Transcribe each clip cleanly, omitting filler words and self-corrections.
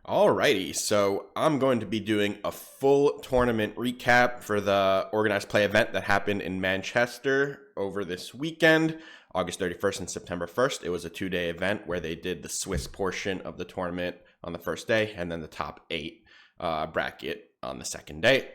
Alrighty, so I'm going to be doing a full tournament recap for the organized play event that happened in Manchester over this weekend, August 31st and September 1st. It was a 2-day event where they did the Swiss portion of the tournament on the first day and then the top 8 bracket on the second day.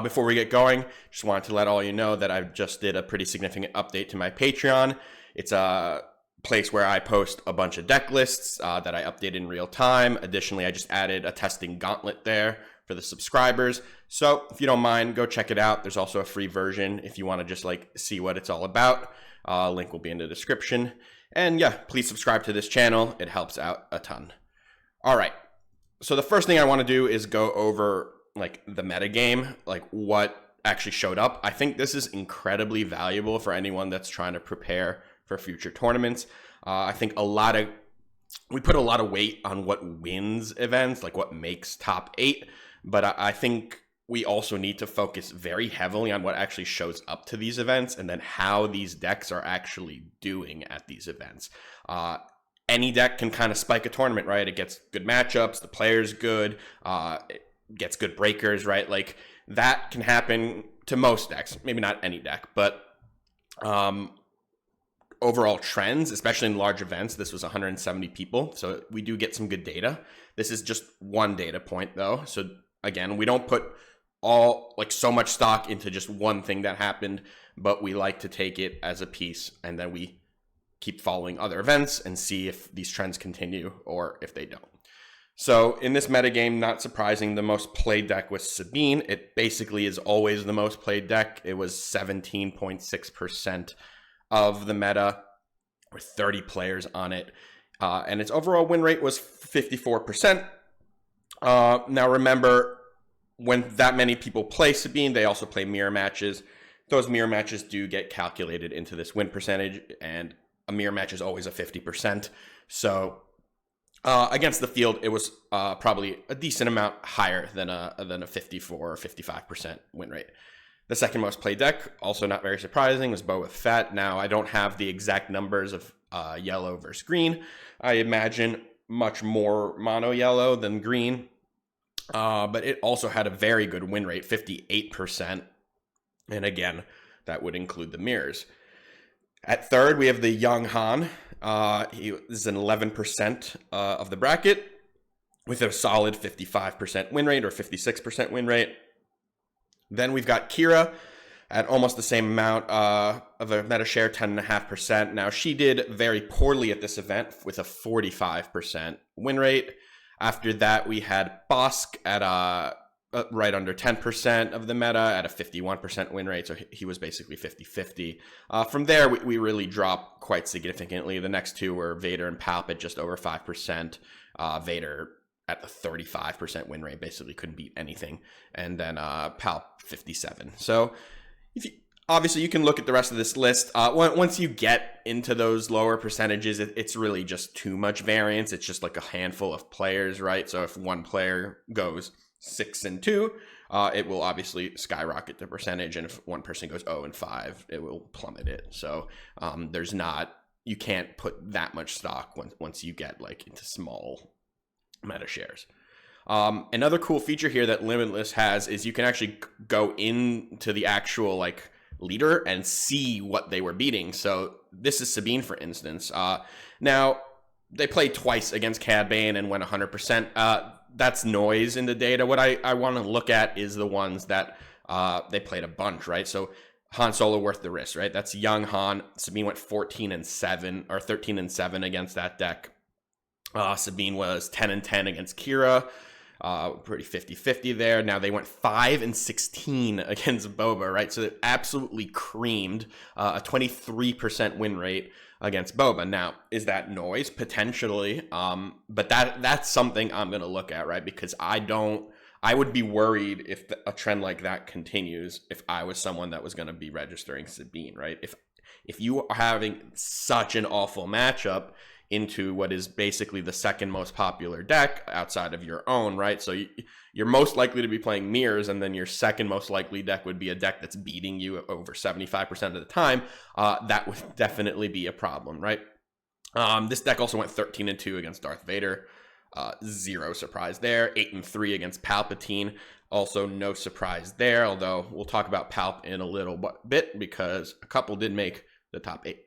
Before we get going, just wanted to let all you know that I just did a pretty significant update to my Patreon. It's a place where I post a bunch of deck lists that I update in real time. Additionally, I just added a testing gauntlet there for the subscribers. So if you don't mind, go check it out. There's also a free version if you want to just see what it's all about. Link will be in the description. And yeah, please subscribe to this channel. It helps out a ton. All right. So the first thing I want to do is go over the metagame, what actually showed up. I think this is incredibly valuable for anyone that's trying to prepare for future tournaments. I think we put a lot of weight on what wins events, like what makes top 8, but I think we also need to focus very heavily on what actually shows up to these events and then how these decks are actually doing at these events. Any deck can kind of spike a tournament, right? It gets good matchups, the player's good, it gets good breakers, right? Like that can happen to most decks, maybe not any deck, but overall trends, especially in large events. This was 170 people, so we do get some good data. This is just one data point though. So again, we don't put so much stock into just one thing that happened, but we like to take it as a piece and then we keep following other events and see if these trends continue or if they don't. So in this metagame, not surprising, the most played deck was Sabine. It basically is always the most played deck. It was 17.6% of the meta, with 30 players on it. And its overall win rate was 54%. Now remember, when that many people play Sabine, they also play mirror matches. Those mirror matches do get calculated into this win percentage, and a mirror match is always a 50%. So against the field, it was probably a decent amount higher than a 54 or 55% win rate. The second most played deck, also not very surprising, was Bow with Fat. Now, I don't have the exact numbers of yellow versus green. I imagine much more mono yellow than green, but it also had a very good win rate, 58%. And again, that would include the mirrors. At third, we have the Young Han. He is an 11% of the bracket with a solid 55% win rate or 56% win rate. Then we've got Kira at almost the same amount of a meta share, 10.5%. Now, she did very poorly at this event with a 45% win rate. After that, we had Bosk at right under 10% of the meta at a 51% win rate. So he was basically 50-50. From there, we really dropped quite significantly. The next two were Vader and Palp at just over 5%. Vader at a 35% win rate, basically couldn't beat anything. And then Palp 57. So obviously you can look at the rest of this list. Once you get into those lower percentages, it's really just too much variance. It's just like a handful of players, right? So if one player goes 6-2, it will obviously skyrocket the percentage. And if one person goes 0-5, it will plummet it. So you can't put that much stock once you get into small meta shares. Another cool feature here that Limitless has is you can actually go into the actual leader and see what they were beating. So this is Sabine, for instance. Now they played twice against Cad Bane and went 100%. That's noise in the data. What I want to look at is the ones that they played a bunch, right? So Han Solo worth the risk, right? That's Young Han. Sabine went 14-7 or 13-7 against that deck. Sabine was 10-10 against Kira. Pretty 50-50 there. Now they went 5-16 against Boba, right? So they absolutely creamed a 23% win rate against Boba. Now, is that noise? Potentially. But that's something I'm going to look at, right? Because I would be worried if a trend like that continues if I was someone that was going to be registering Sabine, right? If you are having such an awful matchup into what is basically the second most popular deck outside of your own, right? So you're most likely to be playing mirrors, and then your second most likely deck would be a deck that's beating you over 75% of the time. That would definitely be a problem, right? This deck also went 13-2 against Darth Vader. Zero surprise there. 8-3 against Palpatine. Also no surprise there, although we'll talk about Palp in a little bit because a couple did make the top 8.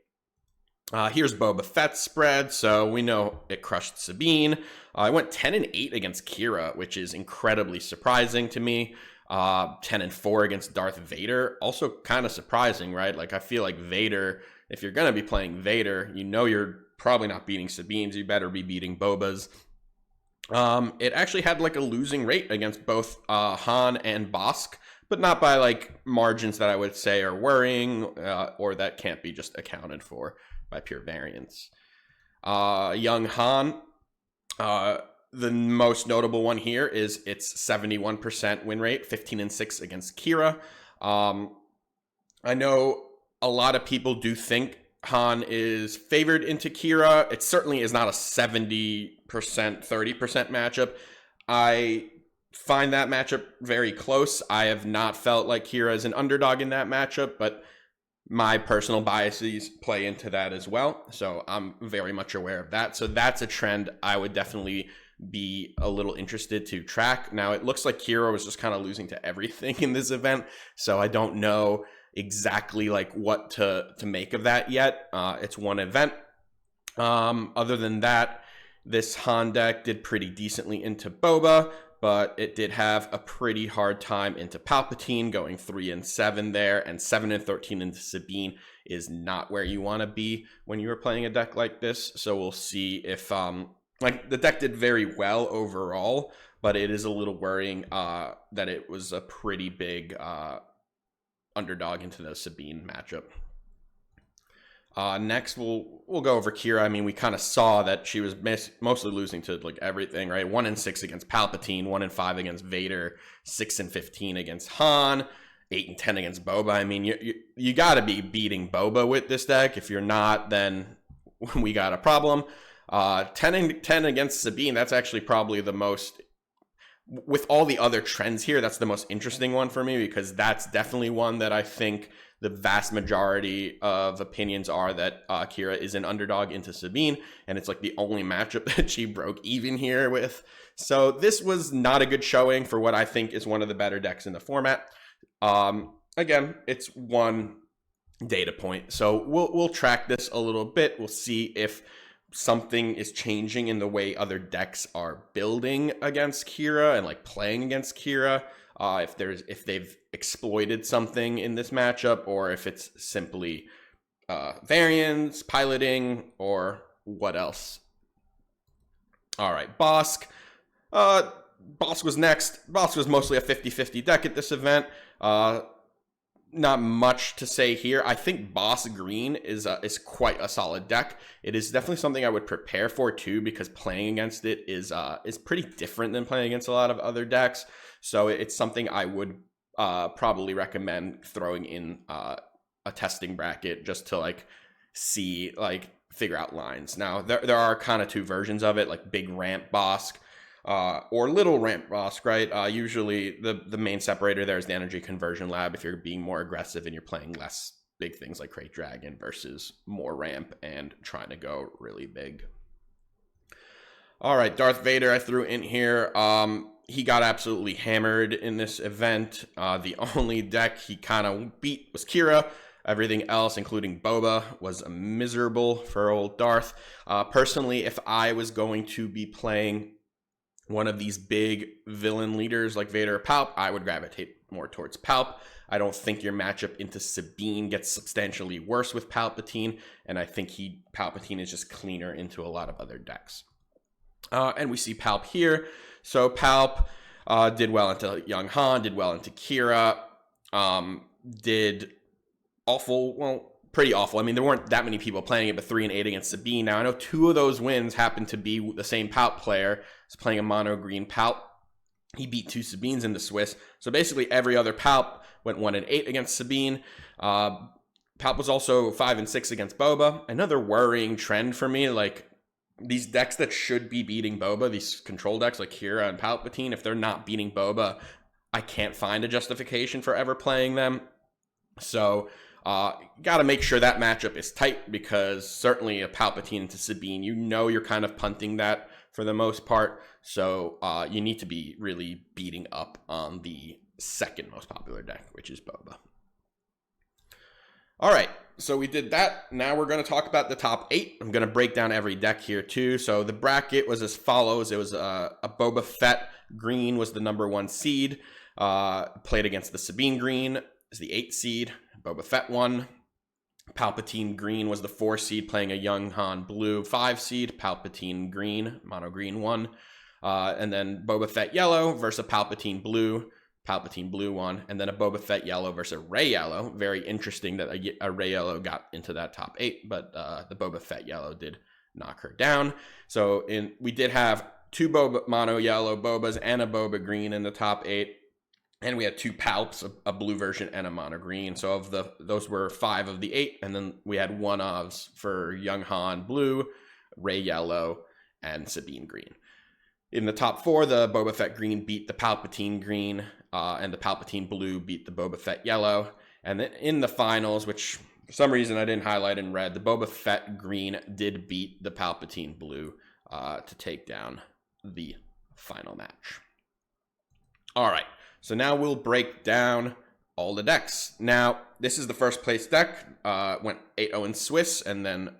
Here's Boba Fett's spread, so we know it crushed Sabine. I went 10-8 against Kira, which is incredibly surprising to me. 10-4 against Darth Vader, also kind of surprising, right? Like, I feel like Vader, if you're going to be playing Vader, you know you're probably not beating Sabine's, you better be beating Boba's. It actually had like a losing rate against both Han and Bosk, but not by like margins that I would say are worrying or that can't be just accounted for by pure variance. Young Han, the most notable one here is its 71% win rate, 15-6 against Kira. I know a lot of people do think Han is favored into Kira. It certainly is not a 70%, 30% matchup. I find that matchup very close. I have not felt like Kira is an underdog in that matchup, but my personal biases play into that as well. So I'm very much aware of that. So that's a trend I would definitely be a little interested to track. Now, it looks like Kira was just kind of losing to everything in this event, so I don't know exactly like what to make of that yet. It's one event. Other than that, this Han deck did pretty decently into Boba, but it did have a pretty hard time into Palpatine, going 3-7 there, and 7-13 into Sabine is not where you want to be when you are playing a deck like this. So we'll see if like the deck did very well overall, but it is a little worrying that it was a pretty big underdog into the Sabine matchup. Next, we'll go over Kira. I mean, we kind of saw that she was mostly losing to like everything, right? 1-6 against Palpatine, 1-5 against Vader, 6-15 against Han, 8-10 against Boba. I mean, you got to be beating Boba with this deck. If you're not, then we got a problem. 10-10 against Sabine. That's actually probably the most. With all the other trends here, that's the most interesting one for me because that's definitely one that I think the vast majority of opinions are that Kira is an underdog into Sabine, and it's like the only matchup that she broke even here with. So this was not a good showing for what I think is one of the better decks in the format. Again, it's one data point, so we'll track this a little bit. We'll see if something is changing in the way other decks are building against Kira and like playing against Kira. If they've exploited something in this matchup, or if it's simply variance, piloting, or what else. All right, Bosk. Bosk was next. Bosk was mostly a 50-50 deck at this event. Not much to say here. I think Boss Green is quite a solid deck. It is definitely something I would prepare for too, because playing against it is pretty different than playing against a lot of other decks. So it's something I would probably recommend throwing in a testing bracket just to like see, like figure out lines. Now there are kind of two versions of it, like big ramp Bosk. Or little ramp Bosk, right? Usually the main separator there is the energy conversion lab if you're being more aggressive and you're playing less big things like Crate Dragon versus more ramp and trying to go really big. All right, Darth Vader I threw in here. He got absolutely hammered in this event. The only deck he kind of beat was Kira. Everything else, including Boba, was miserable for old Darth. Personally, if I was going to be playing one of these big villain leaders like Vader or Palp, I would gravitate more towards Palp. I don't think your matchup into Sabine gets substantially worse with Palpatine, and I think Palpatine is just cleaner into a lot of other decks. And we see Palp here. So Palp did well into Young Han, did well into Kira, did awful, well, pretty awful. I mean, there weren't that many people playing it, but 3-8 against Sabine. Now, I know 2 of those wins happened to be the same Palp player. He's playing a mono green Palp. He beat 2 Sabines in the Swiss. So basically every other Palp went 1-8 against Sabine. Palp was also 5-6 against Boba. Another worrying trend for me, like these decks that should be beating Boba, these control decks like Kira and Palpatine, if they're not beating Boba, I can't find a justification for ever playing them. So got to make sure that matchup is tight, because certainly a Palpatine into Sabine, you know you're kind of punting that for the most part. So you need to be really beating up on the second most popular deck, which is Boba. All right, so we did that. Now we're going to talk about the top 8. I'm going to break down every deck here too. So the bracket was as follows. It was a Boba Fett green was the number 1 seed. Played against the Sabine green is the 8th seed. Boba Fett won. Palpatine green was the 4 seed, playing a Young Han blue 5 seed. Palpatine green, mono green won. And then Boba Fett yellow versus a Palpatine blue. Palpatine blue won, and then a Boba Fett yellow versus a Rey yellow. Very interesting that a Rey yellow got into that top 8, but the Boba Fett yellow did knock her down. So we did have 2 Boba mono yellow Bobas and a Boba green in the top 8, and we had 2 Palps, a blue version and a mono green. So those were 5 of the 8, and then we had 1 ofs for Young Han blue, Rey yellow, and Sabine green. In the top 4, the Boba Fett green beat the Palpatine green, and the Palpatine blue beat the Boba Fett yellow. And then in the finals, which for some reason I didn't highlight in red, the Boba Fett green did beat the Palpatine blue to take down the final match. All right, so now we'll break down all the decks. Now, this is the first place deck. Went 8-0 in Swiss and then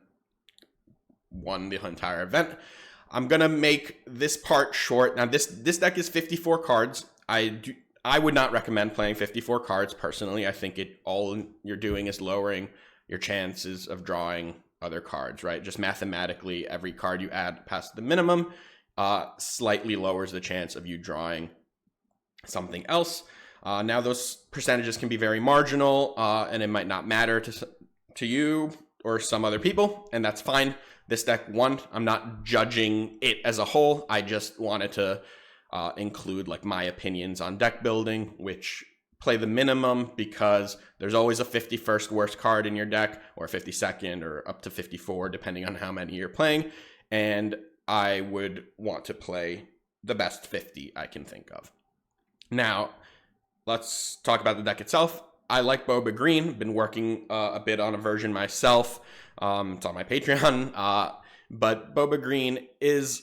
won the entire event. I'm going to make this part short. Now, this deck is 54 cards. I would not recommend playing 54 cards personally. I think all you're doing is lowering your chances of drawing other cards, right? Just mathematically, every card you add past the minimum slightly lowers the chance of you drawing something else. Now, those percentages can be very marginal, and it might not matter to you or some other people, and that's fine. This deck won. I'm not judging it as a whole. I just wanted to include like my opinions on deck building, which play the minimum because there's always a 51st worst card in your deck, or 52nd, or up to 54, depending on how many you're playing. And I would want to play the best 50 I can think of. Now, let's talk about the deck itself. I like Boba Green. Been working a bit on a version myself. It's on my Patreon. But Boba Green is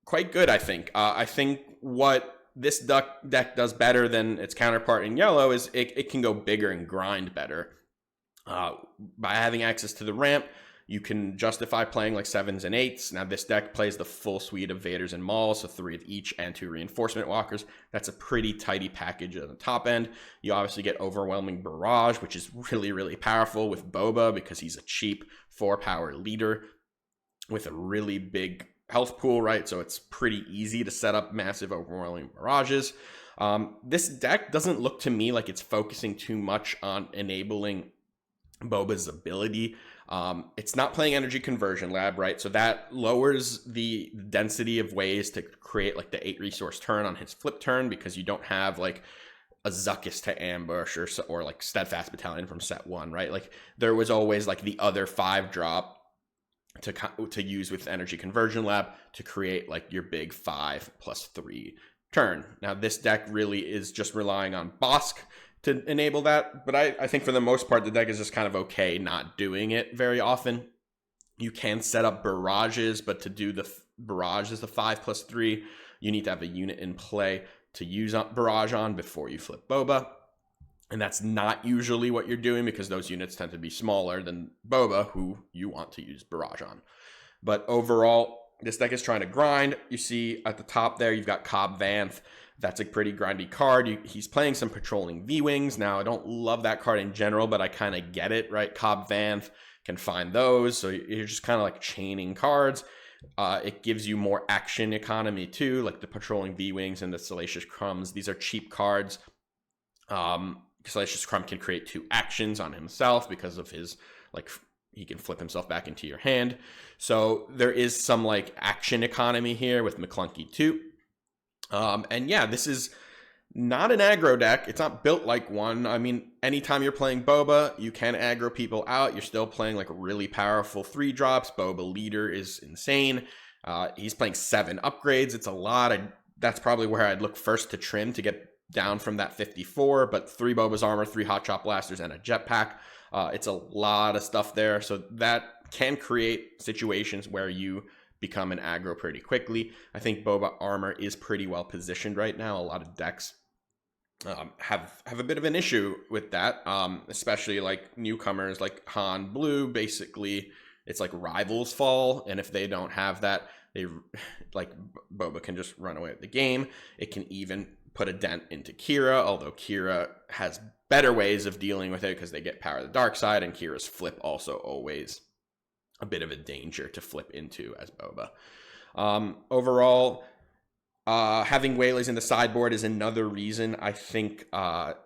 quite good, I think. I think what this deck does better than its counterpart in yellow is it can go bigger and grind better. By having access to the ramp, you can justify playing like 7s and 8s. Now, this deck plays the full suite of Vaders and Mauls, so 3 of each and 2 reinforcement walkers. That's a pretty tidy package at the top end. You obviously get overwhelming barrage, which is really, really powerful with Boba because he's a cheap 4-power leader with a really big health pool, right? So it's pretty easy to set up massive overwhelming barrages. This deck doesn't look to me like it's focusing too much on enabling Boba's ability. It's not playing Energy Conversion Lab, right? So that lowers the density of ways to create like the 8 resource turn on his flip turn, because you don't have like a Zuckuss to ambush or like Steadfast Battalion from set 1, right? Like there was always like the other 5 drop to use with Energy Conversion Lab to create like your big 5+3 turn. Now, this deck really is just relying on Bosk to enable that, but I think for the most part the deck is just kind of okay not doing it very often. You can set up barrages, but to do the barrage as the 5+3, you need to have a unit in play to use barrage on before you flip Boba. And that's not usually what you're doing, because those units tend to be smaller than Boba, who you want to use barrage on. But overall, this deck is trying to grind. You see at the top there, you've got Cobb Vanth. That's a pretty grindy card. He's playing some patrolling V-Wings. Now, I don't love that card in general, but I kind of get it, right? Cobb Vanth can find those, so you're just kind of like chaining cards. It gives you more action economy too, like the patrolling V-Wings and the Salacious Crumbs. These are cheap cards. Salacious Crumb can create 2 actions on himself because of his, like, he can flip himself back into your hand. So there is some, like, action economy here with McClunky too. And yeah, this is not an aggro deck. It's not built like one. I mean, anytime you're playing Boba, you can aggro people out. You're still playing, like, really powerful 3-drops. Boba Leader is insane. He's playing 7 upgrades. It's a lot. That's probably where I'd look first to trim to get down from that 54, but 3 Boba's armor, 3 Hot Shot Blasters, and a jetpack. It's a lot of stuff there, so that can create situations where you become an aggro pretty quickly. I think Boba armor is pretty well positioned right now. A lot of decks have a bit of an issue with that, especially like newcomers like Han Blue. Basically, it's like rivals fall, and if they don't have that, they like Boba can just run away with the game. It can even put a dent into Kira, although Kira has better ways of dealing with it because they get power of the dark side, and Kira's flip also always a bit of a danger to flip into as Boba. Overall, having Waylays in the sideboard is another reason I think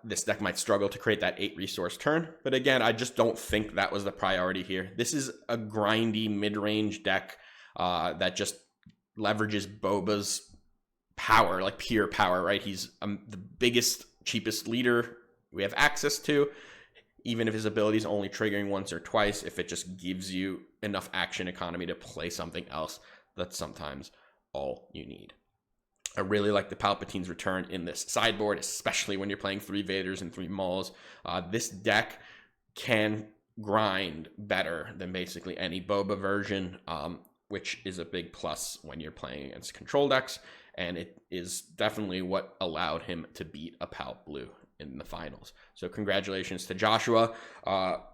this deck might struggle to create that 8 resource turn. But again, I just don't think that was the priority here. This is a grindy mid-range deck that just leverages Boba's power, like pure power, right? He's the biggest, cheapest leader we have access to. Even if his ability is only triggering once or twice, if it just gives you enough action economy to play something else, that's sometimes all you need. I really like the Palpatine's return in this sideboard, especially when you're playing 3 Vaders and 3 Mauls. This deck can grind better than basically any Boba version, which is a big plus when you're playing against control decks, and it is definitely what allowed him to beat a Palp Blue in the finals. So congratulations to Joshua.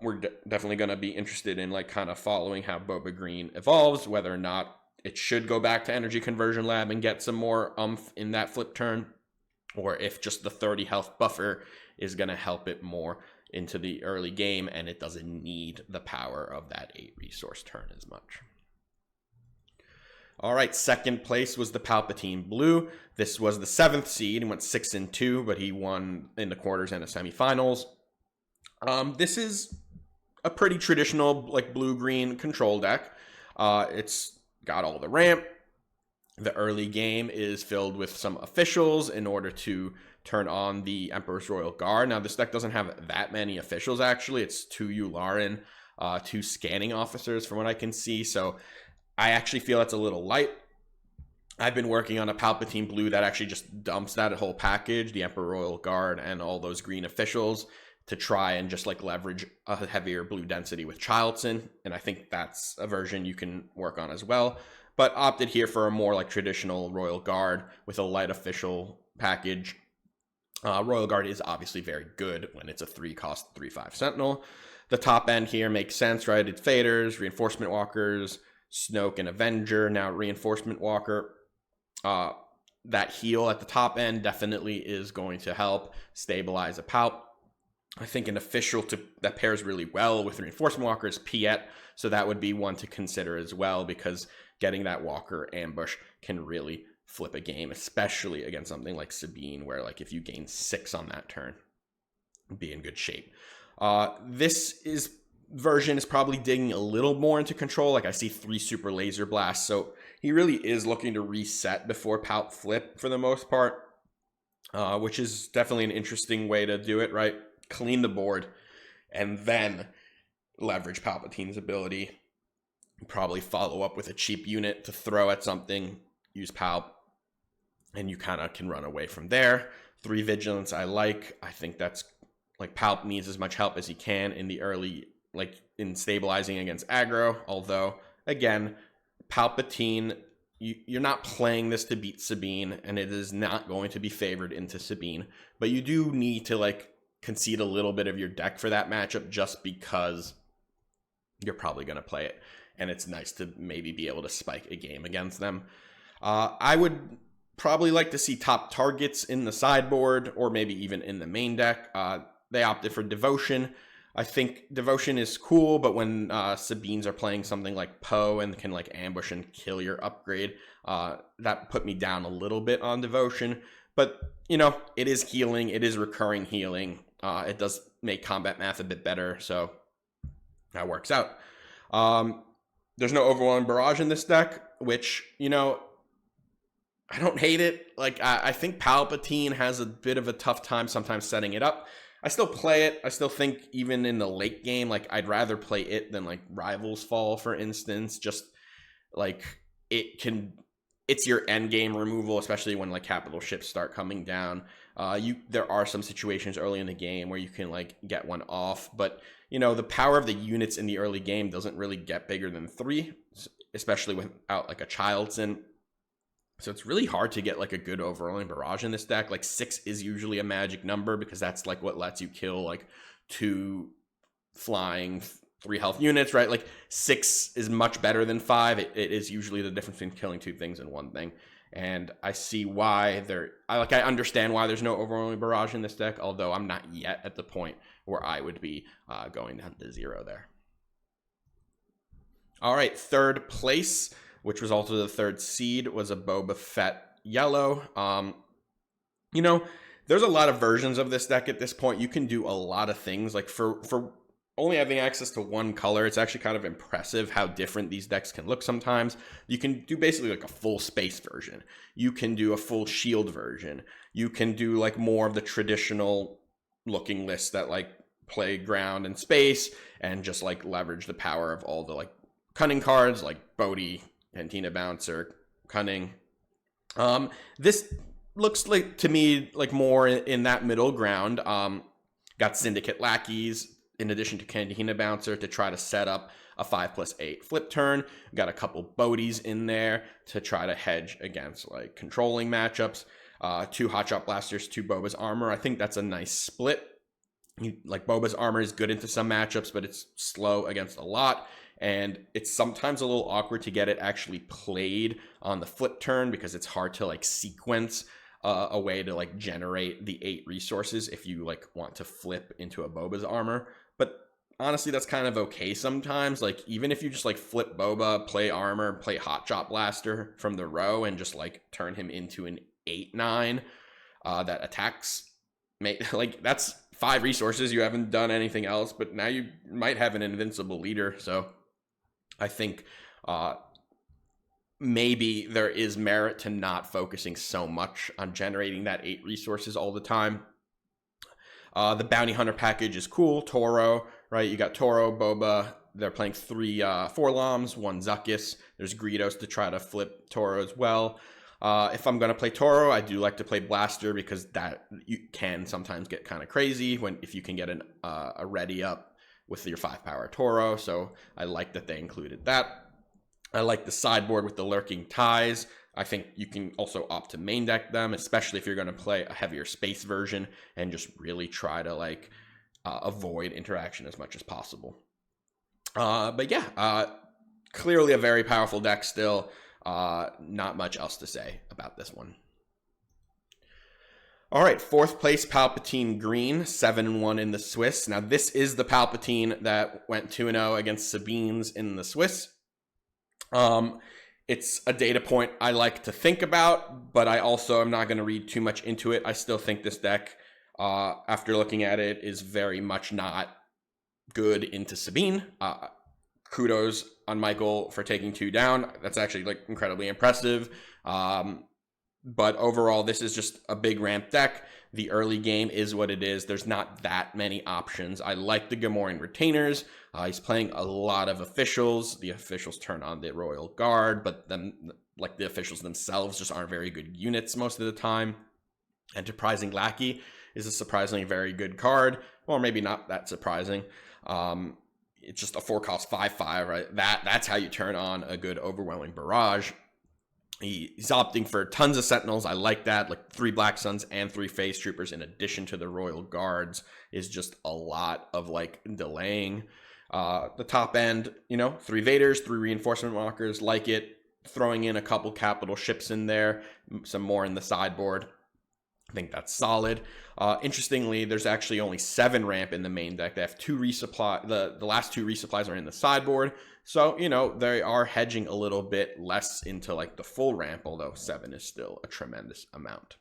We're definitely going to be interested in like kind of following how Boba Green evolves, whether or not it should go back to Energy Conversion Lab and get some more in that flip turn, or if just the 30 health buffer is going to help it more into the early game and it doesn't need the power of that 8 resource turn as much. All right, second place was the Palpatine Blue. This was the 7th seed and went 6-2, but he won in the quarters and the semifinals. This is a pretty traditional like blue-green control deck. It's got all the ramp. The early game is filled with some officials in order to turn on the Emperor's Royal Guard. Now, this deck doesn't have that many officials, actually. It's 2 Yularen, 2 scanning officers from what I can see, so I actually feel that's a little light. I've been working on a Palpatine Blue that actually just dumps that whole package, the Emperor Royal Guard and all those green officials, to try and just like leverage a heavier blue density with Childson. And I think that's a version you can work on as well. But opted here for a more like traditional Royal Guard with a light official package. Royal Guard is obviously very good when it's a 3-cost 3/5 Sentinel. The top end here makes sense, right? It's Faders, Reinforcement Walkers, Snoke, and Avenger. Now Reinforcement Walker, that heal at the top end definitely is going to help stabilize a Palp. I think an official that pairs really well with Reinforcement Walker is Piet, so that would be one to consider as well, because getting that Walker ambush can really flip a game, especially against something like Sabine, where like if you gain 6 on that turn, be in good shape. This version is probably digging a little more into control. Like I see 3 super laser blasts, so he really is looking to reset before Palp flip for the most part, which is definitely an interesting way to do it, right? Clean the board and then leverage Palpatine's ability. Probably follow up with a cheap unit to throw at something, use Palp, and you kind of can run away from there. 3 Vigilance I like. I think that's like Palp needs as much help as he can in the early, like in stabilizing against aggro. Although, again, Palpatine, you're not playing this to beat Sabine, and it is not going to be favored into Sabine. But you do need to like concede a little bit of your deck for that matchup just because you're probably going to play it. And it's nice to maybe be able to spike a game against them. I would probably like to see top targets in the sideboard or maybe even in the main deck. They opted for Devotion. I think Devotion is cool, but when Sabines are playing something like Poe and can like ambush and kill your upgrade, that put me down a little bit on Devotion. But, you know, it is healing. It is recurring healing. It does make combat math a bit better, so that works out. There's no Overwhelming Barrage in this deck, which, you know, I don't hate it. Like, I think Palpatine has a bit of a tough time sometimes setting it up. I still play it. I still think even in the late game, like, I'd rather play it than, like, Rivals Fall, for instance. Just, like, it's your end game removal, especially when, like, capital ships start coming down. There are some situations early in the game where you can, like, get one off, but, you know, the power of the units in the early game doesn't really get bigger than 3. especially without like a Child's in. So it's really hard to get like a good overwhelming barrage in this deck. Like 6 is usually a magic number because that's like what lets you kill like 2 flying 3 health units, right? Like 6 is much better than 5. It is usually the difference between killing 2 things and 1 thing. And I see why I understand why there's no overwhelming barrage in this deck, although I'm not yet at the point where I would be going down to 0 there. All right, third place, which was also the 3rd seed, was a Boba Fett yellow. You know, there's a lot of versions of this deck at this point. You can do a lot of things. Like for only having access to 1 color, it's actually kind of impressive how different these decks can look sometimes. You can do basically like a full space version. You can do a full shield version. You can do like more of the traditional looking lists that like play ground and space and just like leverage the power of all the like cunning cards like Bodhi, Cantina Bouncer, Cunning. This looks like to me like more in that middle ground. Got Syndicate Lackeys in addition to Cantina Bouncer to try to set up a 5+8 flip turn. Got a couple Bodhies in there to try to hedge against like controlling matchups. 2 Hotshot Blasters, 2 Boba's Armor. I think that's a nice split. Like Boba's Armor is good into some matchups, but it's slow against a lot. And it's sometimes a little awkward to get it actually played on the flip turn because it's hard to like sequence a way to like generate the 8 resources if you like want to flip into a Boba's Armor. But honestly, that's kind of okay sometimes. Like even if you just like flip Boba, play Armor, play Hotshot Blaster from the row and just like turn him into an 8/9 that attacks, like that's 5 resources. You haven't done anything else, but now you might have an invincible leader. So I think maybe there is merit to not focusing so much on generating that 8 resources all the time. The Bounty Hunter package is cool. Toro, right? You got Toro, Boba. They're playing 3 Forloms, 1 Zuckuss. There's Greedos to try to flip Toro as well. If I'm going to play Toro, I do like to play Blaster because that you can sometimes get kind of crazy if you can get a ready up with your 5-power Toro. So I like that they included that. I like the sideboard with the Lurking Ties. I think you can also opt to main deck them, especially if you're going to play a heavier space version and just really try to like avoid interaction as much as possible. But yeah, clearly a very powerful deck still. Not much else to say about this one. All right, 4th place, Palpatine Green, 7-1 in the Swiss. Now, this is the Palpatine that went 2-0 against Sabine's in the Swiss. It's a data point I like to think about, but I also am not going to read too much into it. I still think this deck, after looking at it, is very much not good into Sabine. Kudos on Michael for taking 2 down. That's actually like incredibly impressive. But overall, this is just a big ramp deck. The early game is what it is. There's not that many options. I like the Gamorrean Retainers. He's playing a lot of officials. The officials turn on the Royal Guard, but then like the officials themselves just aren't very good units most of the time. Enterprising Lackey is a surprisingly very good card, or maybe not that surprising. It's just a 4-cost 5/5, right? That's how you turn on a good overwhelming barrage. He's opting for tons of Sentinels. I like that. Like 3 Black Suns and 3 Phase Troopers in addition to the Royal Guards is just a lot of like delaying. The top end, 3 Vaders, 3 Reinforcement Walkers, like it. Throwing in a couple capital ships in there, some more in the sideboard. I think that's solid. Interestingly, there's actually only 7 ramp in the main deck. They have 2 resupply. The last 2 resupplies are in the sideboard. So, they are hedging a little bit less into like the full ramp, although 7 is still a tremendous amount.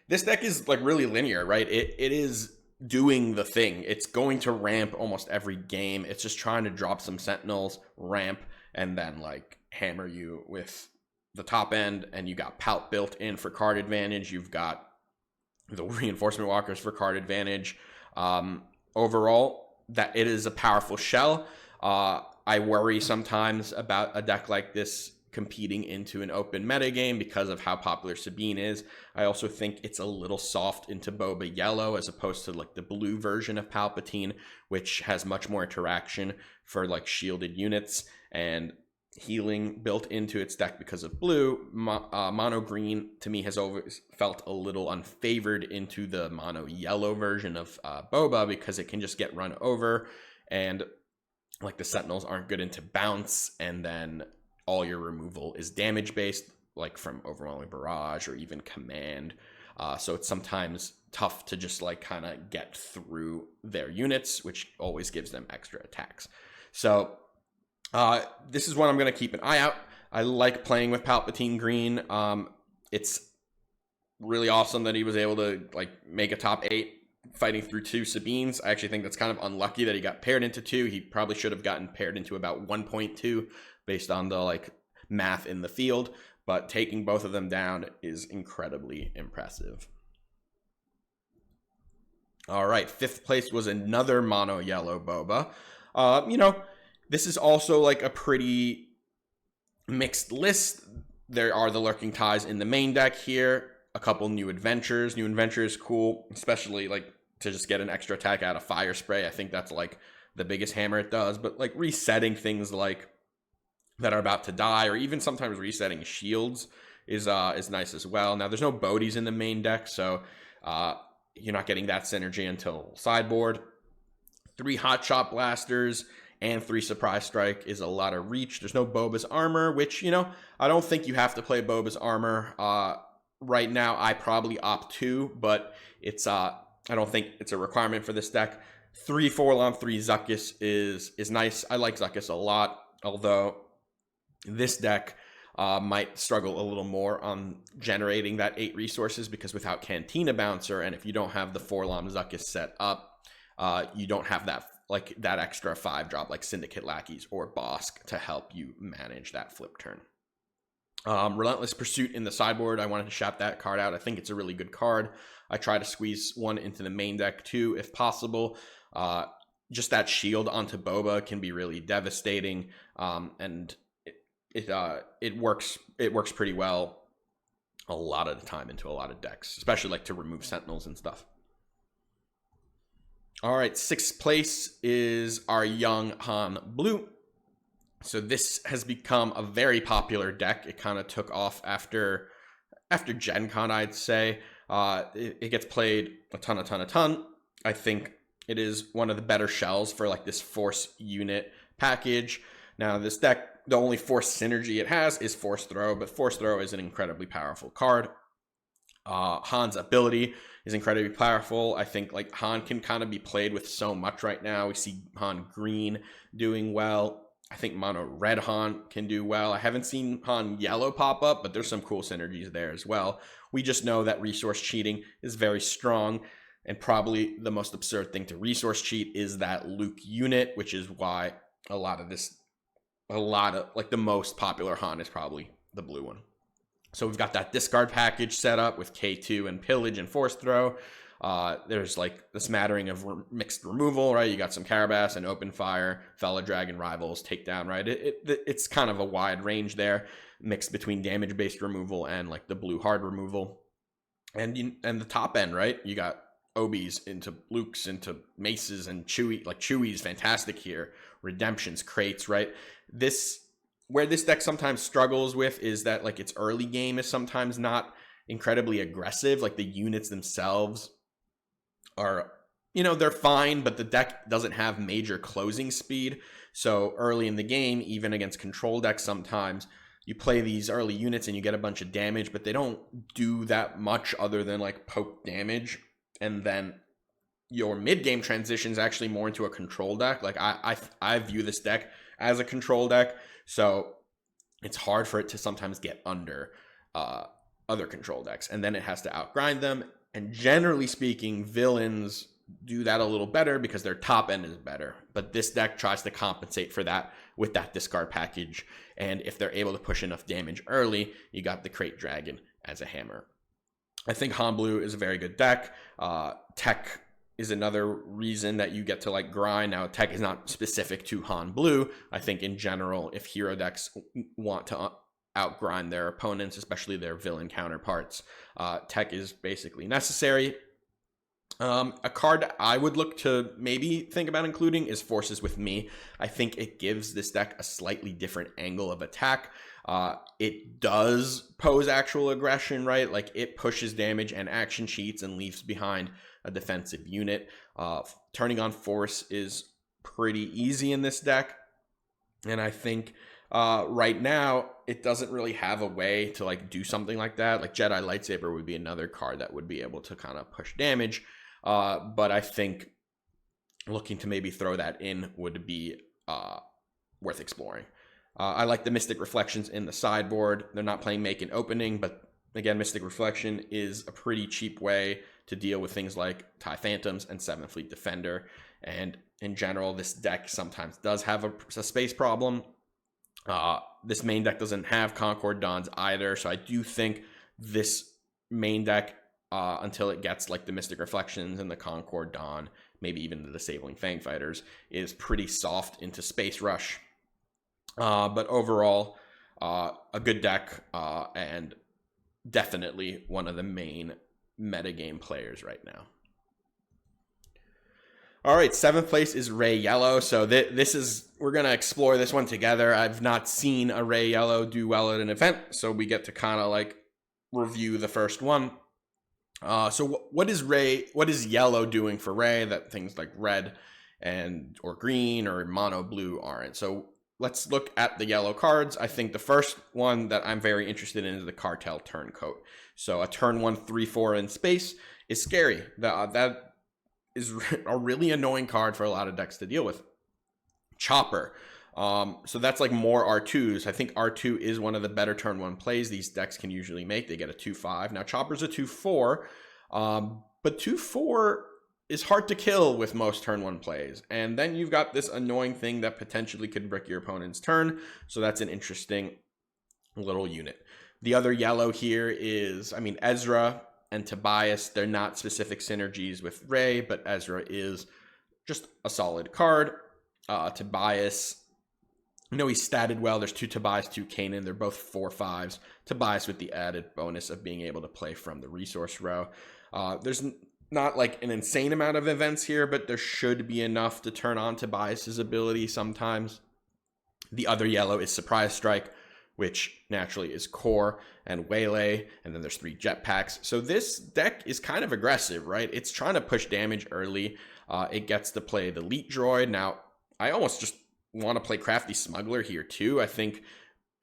This deck is like really linear, right? It is doing the thing. It's going to ramp almost every game. It's just trying to drop some Sentinels, ramp, and then like hammer you with the top end. And you got Palp built in for card advantage. You've got the Reinforcement Walkers for card advantage. Overall, that it is a powerful shell. I worry sometimes about a deck like this competing into an open metagame because of how popular Sabine is. I also think it's a little soft into Boba Yellow as opposed to like the blue version of Palpatine, which has much more interaction for like shielded units. and healing built into its deck because of blue. Mono green to me has always felt a little unfavored into the mono yellow version of Boba, because it can just get run over, and like the Sentinels aren't good into bounce, and then all your removal is damage based, like from Overwhelming Barrage or even Command. So it's sometimes tough to just like kind of get through their units, which always gives them extra attacks. So this is what I'm going to keep an eye out. I like playing with Palpatine Green. It's really awesome that he was able to like make a top 8 fighting through 2 Sabines. I actually think that's kind of unlucky that he got paired into 2. He probably should have gotten paired into about 1.2 based on the like math in the field, but taking both of them down is incredibly impressive. All right, 5th place was another mono yellow Boba. This is also like a pretty mixed list. There are the Lurking Ties in the main deck here. A couple new adventures. New adventure is cool, especially like to just get an extra attack out of Fire Spray. I think that's like the biggest hammer it does. But like resetting things like that are about to die, or even sometimes resetting shields is nice as well. Now there's no Bodies in the main deck, so you're not getting that synergy until sideboard. 3 Hot Shot Blasters and 3 Surprise Strike is a lot of reach. There's no Boba's Armor, which, I don't think you have to play Boba's Armor. Right now, I probably opt to, but it's I don't think it's a requirement for this deck. 3 4-3 Zuckuss is nice. I like Zuckuss a lot, although this deck might struggle a little more on generating that 8 resources, because without Cantina Bouncer, and if you don't have the 4-LOM Zuckuss set up, you don't have that extra 5-drop like Syndicate Lackeys or Bosk to help you manage that flip turn. Relentless Pursuit in the sideboard. I wanted to shout that card out. I think it's a really good card. I try to squeeze one into the main deck too, if possible. Just that shield onto Boba can be really devastating, and it works pretty well a lot of the time into a lot of decks, especially like to remove Sentinels and stuff. All right, 6th place is our young Han Blue. So this has become a very popular deck. It kind of took off after Gen Con, I'd say. It gets played a ton. I think it is one of the better shells for like this Force unit package. Now this deck, the only Force synergy it has is Force Throw, but Force Throw is an incredibly powerful card. Han's ability is incredibly powerful. I think like Han can kind of be played with so much right now. We see Han Green doing well. I think Mono Red Han can do well. I haven't seen Han Yellow pop up, but there's some cool synergies there as well. We just know that resource cheating is very strong, and probably the most absurd thing to resource cheat is that Luke unit, which is why a lot of like the most popular Han is probably the blue one. So we've got that discard package set up with K2 and Pillage and Force Throw. There's like the smattering of mixed removal, right? You got some Carabas and Open Fire, Fellow Dragon Rivals, Takedown, right? It's kind of a wide range there, mixed between damage-based removal and like the blue hard removal. And the top end, right? You got Obies into Lukes into Maces and Chewie. Like Chewie's fantastic here. Redemptions, Crates, right? Where this deck sometimes struggles with is that like its early game is sometimes not incredibly aggressive. Like the units themselves are, they're fine, but the deck doesn't have major closing speed. So early in the game, even against control decks, sometimes you play these early units and you get a bunch of damage, but they don't do that much other than like poke damage. And then your mid-game transitions actually more into a control deck. Like I view this deck as a control deck, so it's hard for it to sometimes get under other control decks, and then it has to outgrind them. And generally speaking, villains do that a little better because their top end is better. But this deck tries to compensate for that with that discard package. And if they're able to push enough damage early, you got the Crate Dragon as a hammer. I think Han Blue is a very good deck. Tech is another reason that you get to like grind. Now, tech is not specific to Han Blue. I think in general, if hero decks want to outgrind their opponents, especially their villain counterparts, tech is basically necessary. A card I would look to maybe think about including is Forces with Me. I think it gives this deck a slightly different angle of attack. It does pose actual aggression, right? Like it pushes damage and action sheets and leaves behind a defensive unit. Turning on Force is pretty easy in this deck. And I think right now it doesn't really have a way to like do something like that. Like Jedi Lightsaber would be another card that would be able to kind of push damage. But I think looking to maybe throw that in would be worth exploring. I like the Mystic Reflections in the sideboard. They're not playing Make an Opening, but again, Mystic Reflection is a pretty cheap way to deal with things like TIE Phantoms and Seventh Fleet Defender. And in general, this deck sometimes does have a space problem. This main deck doesn't have Concord Dons either, so I do think this main deck, until it gets like the Mystic Reflections and the Concord Dawn, maybe even the Disabling Fang Fighters, is pretty soft into Space Rush. But overall, a good deck, and definitely one of the main metagame players right now. All right, 7th place is Ray Yellow. So this is, we're going to explore this one together. I've not seen a Ray Yellow do well at an event, so we get to kind of like review the first one. So what is Yellow doing for Ray that things like red or green or mono blue aren't? So let's look at the yellow cards. I think the first one that I'm very interested in is the Cartel Turncoat. So a turn 1 3/4 in space is scary. That is a really annoying card for a lot of decks to deal with. Chopper. So that's like more R2s. I think R2 is one of the better turn 1 plays these decks can usually make. They get a 2/5. Now Chopper's a 2/4, but 2/4 is hard to kill with most turn 1 plays. And then you've got this annoying thing that potentially could brick your opponent's turn. So that's an interesting little unit. The other yellow here is, Ezra and Tobias. They're not specific synergies with Ray, but Ezra is just a solid card. Tobias, he's statted well. There's 2 Tobias, 2 Kanan. They're both 4/5s. Tobias with the added bonus of being able to play from the resource row. There's not like an insane amount of events here, but there should be enough to turn on Tobias's ability sometimes. The other yellow is Surprise Strike, which naturally is Core and Waylay, and then there's 3 jetpacks. So this deck is kind of aggressive, right? It's trying to push damage early. It gets to play the Elite Droid. Now, I almost just want to play Crafty Smuggler here too. I think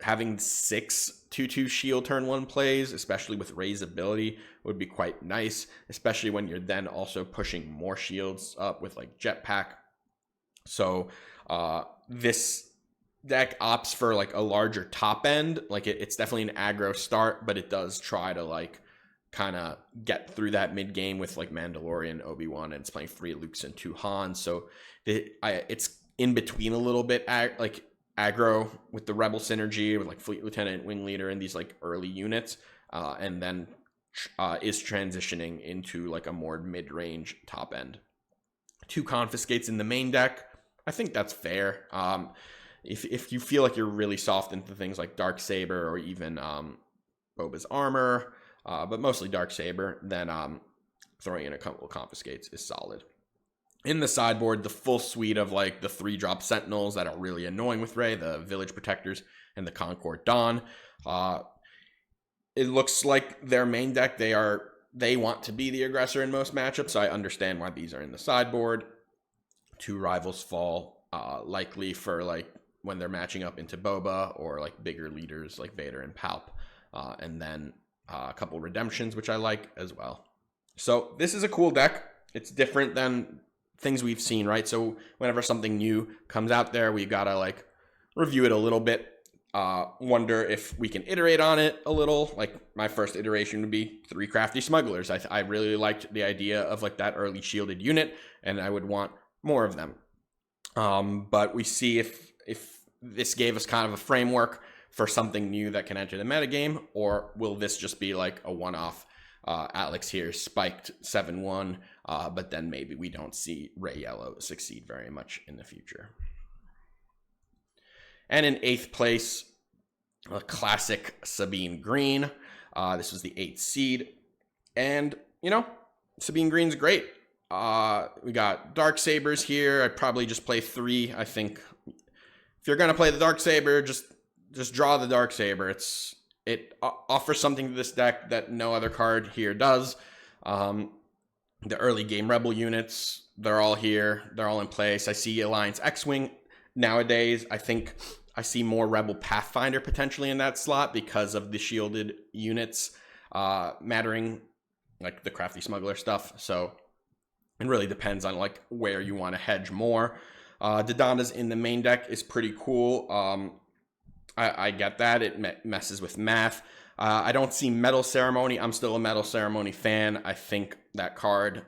having 6 2/2 shield turn 1 plays, especially with Ray's ability, would be quite nice, especially when you're then also pushing more shields up with like Jetpack. So this deck opts for like a larger top end. Like it's definitely an aggro start, but it does try to like kind of get through that mid game with like Mandalorian, Obi-Wan, and it's playing 3 Lukes and 2 Hans. So it's in between a little bit, like aggro with the Rebel synergy with like Fleet Lieutenant, Wing Leader, and these like early units, and then is transitioning into like a more mid-range top end. 2 Confiscates in the main deck. I think that's fair. If you feel like you're really soft into things like Darksaber or even Boba's Armor, but mostly Darksaber, then throwing in a couple of Confiscates is solid. In the sideboard, the full suite of like the 3-drop Sentinels that are really annoying with Ray, the Village Protectors, and the Concord Dawn. It looks like their main deck, they want to be the aggressor in most matchups, so I understand why these are in the sideboard. 2 Rivals Fall, likely for like when they're matching up into Boba or like bigger leaders like Vader and Palp. And then a couple Redemptions, which I like as well. So this is a cool deck. It's different than things we've seen, right? So whenever something new comes out there, we gotta like review it a little bit, wonder if we can iterate on it a little. Like my first iteration would be 3 Crafty Smugglers. I really liked the idea of like that early shielded unit, and I would want more of them. But we see if this gave us kind of a framework for something new that can enter the metagame, or will this just be like a one-off? Alex here spiked 7-1, but then maybe we don't see Ray Yellow succeed very much in the future. And in 8th place, a classic Sabine Green. This was the 8th seed. And, Sabine Green's great. We got Dark Sabers here. I'd probably just play 3. I think if you're gonna play the Dark Saber, just draw the Dark Saber. It offers something to this deck that no other card here does. The early game Rebel units, they're all here. They're all in place. I see Alliance X-Wing nowadays. I think I see more Rebel Pathfinder potentially in that slot because of the shielded units mattering, like the Crafty Smuggler stuff. So it really depends on like where you want to hedge more. Dodonna's in the main deck is pretty cool. I get that. It messes with math. I don't see Metal Ceremony. I'm still a Metal Ceremony fan. I think that card,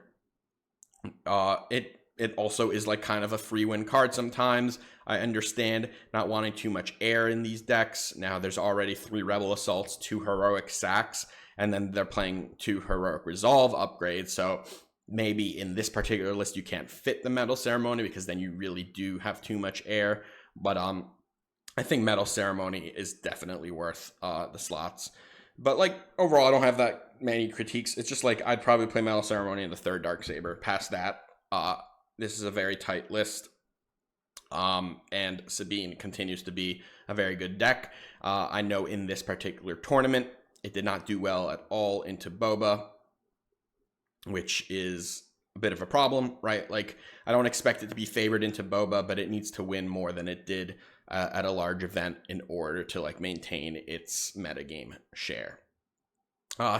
it also is like kind of a free win card sometimes. I understand not wanting too much air in these decks. Now there's already 3 Rebel Assaults, 2 Heroic Sacks, and then they're playing 2 Heroic Resolve upgrades. So maybe in this particular list you can't fit the Metal Ceremony because then you really do have too much air. But I think Metal Ceremony is definitely worth the slots. But like overall, I don't have that many critiques. It's just like I'd probably play Metal Ceremony in the 3rd Dark Saber. Past that, this is a very tight list. And Sabine continues to be a very good deck. I know in this particular tournament, it did not do well at all into Boba, which is a bit of a problem, right? Like, I don't expect it to be favored into Boba, but it needs to win more than it did at a large event in order to like maintain its metagame share.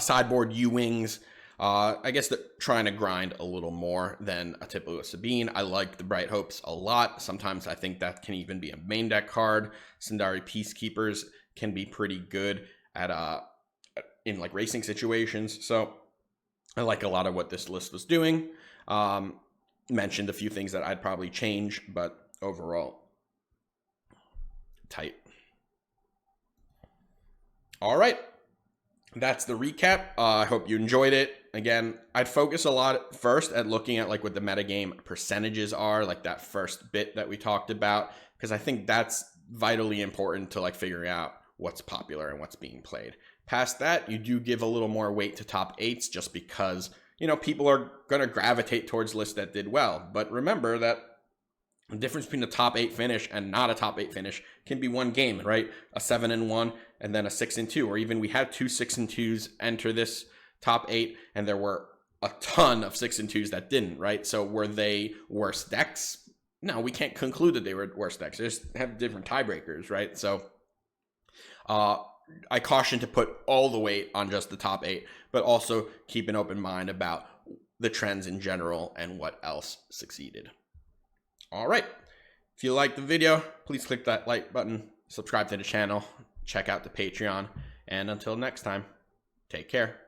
Sideboard U-Wings, I guess they're trying to grind a little more than a typical Sabine. I like the Bright Hopes a lot. Sometimes I think that can even be a main deck card. Sundari Peacekeepers can be pretty good at in like racing situations. So I like a lot of what this list was doing. Mentioned a few things that I'd probably change, but overall, tight. All right. That's the recap. I hope you enjoyed it. Again, I'd focus a lot first at looking at like what the metagame percentages are, like that first bit that we talked about, because I think that's vitally important to like figuring out what's popular and what's being played. Past that, you do give a little more weight to top 8s just because, you know, people are going to gravitate towards lists that did well. But remember that the difference between a top 8 finish and not a top 8 finish can be one game, right? A 7-1 and then a 6-2, or even we had 2 6-2s enter this top 8, and there were a ton of 6-2s that didn't, right? So were they worse decks? No, we can't conclude that they were worse decks. They just have different tiebreakers, right? So I caution to put all the weight on just the top 8, but also keep an open mind about the trends in general and what else succeeded. All right. If you liked the video, please click that like button, subscribe to the channel, check out the Patreon, and until next time, take care.